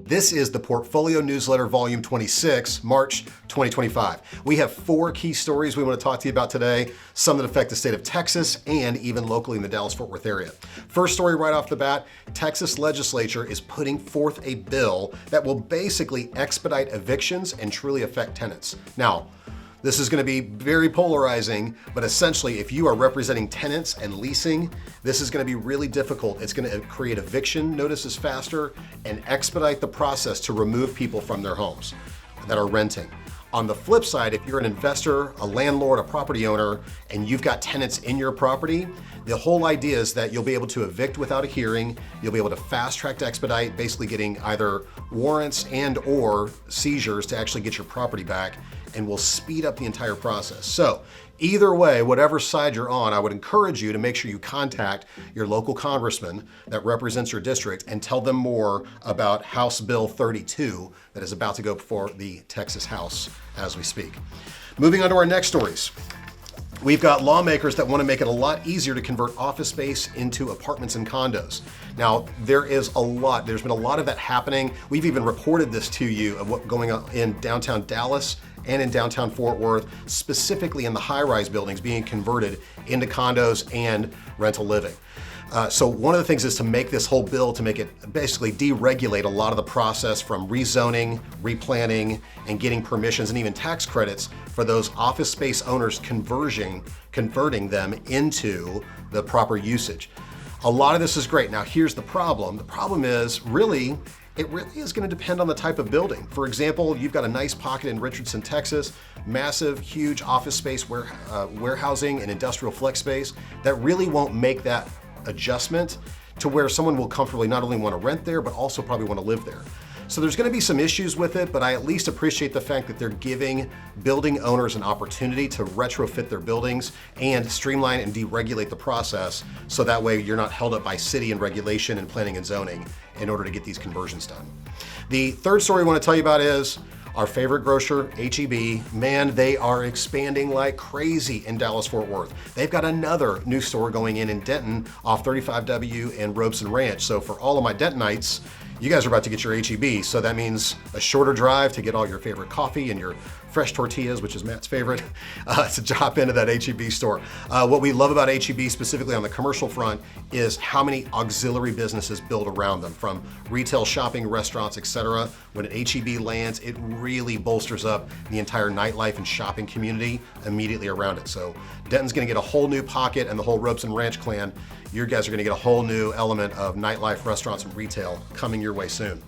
This is the Portfolio Newsletter Volume 26, March 2025. We have 4 key stories we want to talk to you about today, some that affect the state of Texas and even locally in the Dallas-Fort Worth area. First story right off the bat, Texas legislature is putting forth a bill that will basically expedite evictions and truly affect tenants. Now, this is going to be very polarizing, but essentially, if you are representing tenants and leasing, this is going to be really difficult. It's going to create eviction notices faster and expedite the process to remove people from their homes that are renting. On the flip side, if you're an investor, a landlord, a property owner, and you've got tenants in your property, the whole idea is that you'll be able to evict without a hearing. You'll be able to fast track to expedite, basically getting either warrants and or seizures to actually get your property back, and will speed up the entire process. So either way, whatever side you're on, I would encourage you to make sure you contact your local congressman that represents your district and tell them more about House Bill 32 that is about to go before the Texas House as we speak. Moving on to our next stories. We've got lawmakers that want to make it a lot easier to convert office space into apartments and condos. Now, there's been a lot of that happening. We've even reported this to you of what's going on in downtown Dallas and in downtown Fort Worth, specifically in the high-rise buildings being converted into condos and rental living. So one of the things is to make this whole bill to make it basically deregulate a lot of the process from rezoning, replanning, and getting permissions and even tax credits for those office space owners converting them into the proper usage. A lot of this is great. Now here's the problem. The problem is it really is going to depend on the type of building. For example, you've got a nice pocket in Richardson, Texas, massive, huge office space, warehousing and industrial flex space that really won't make that adjustment to where someone will comfortably not only want to rent there, but also probably want to live there. So there's going to be some issues with it, but I at least appreciate the fact that they're giving building owners an opportunity to retrofit their buildings and streamline and deregulate the process so that way you're not held up by city and regulation and planning and zoning in order to get these conversions done. The third story I want to tell you about is our favorite grocer, H-E-B. Man, they are expanding like crazy in Dallas-Fort Worth. They've got another new store going in Denton off 35W and Robeson Ranch. So for all of my Dentonites, you guys are about to get your H-E-B. So that means a shorter drive to get all your favorite coffee and your fresh tortillas, which is Matt's favorite, to hop into that H-E-B store. What we love about H-E-B, specifically on the commercial front, is how many auxiliary businesses build around them, from retail, shopping, restaurants, etc. When an H-E-B lands, it really bolsters up the entire nightlife and shopping community immediately around it. So Denton's gonna get a whole new pocket, and the whole Robeson Ranch clan, you guys are gonna get a whole new element of nightlife, restaurants, and retail coming your way soon.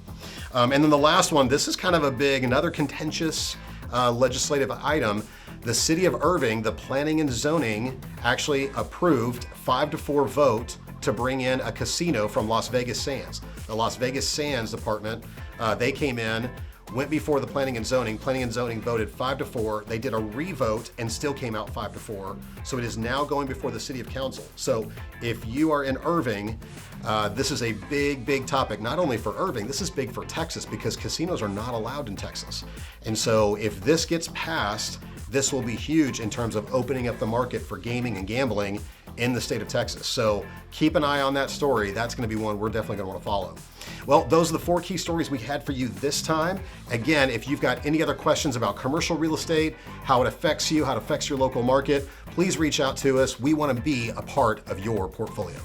And then the last one, this is kind of another contentious legislative item. The city of Irving, the planning and zoning, actually approved 5-4 vote to bring in a casino from Las Vegas Sands. The Las Vegas Sands department, they came in, went before the planning and zoning voted 5-4. They did a revote and still came out 5-4. So it is now going before the city of council. So if you are in Irving, this is a big topic, not only for Irving, this is big for Texas because casinos are not allowed in Texas. And so if this gets passed, this will be huge in terms of opening up the market for gaming and gambling in the state of Texas. So keep an eye on that story. That's going to be one we're definitely going to want to follow. Well, those are the 4 key stories we had for you this time. Again, if you've got any other questions about commercial real estate, how it affects you, how it affects your local market, please reach out to us. We want to be a part of your portfolio.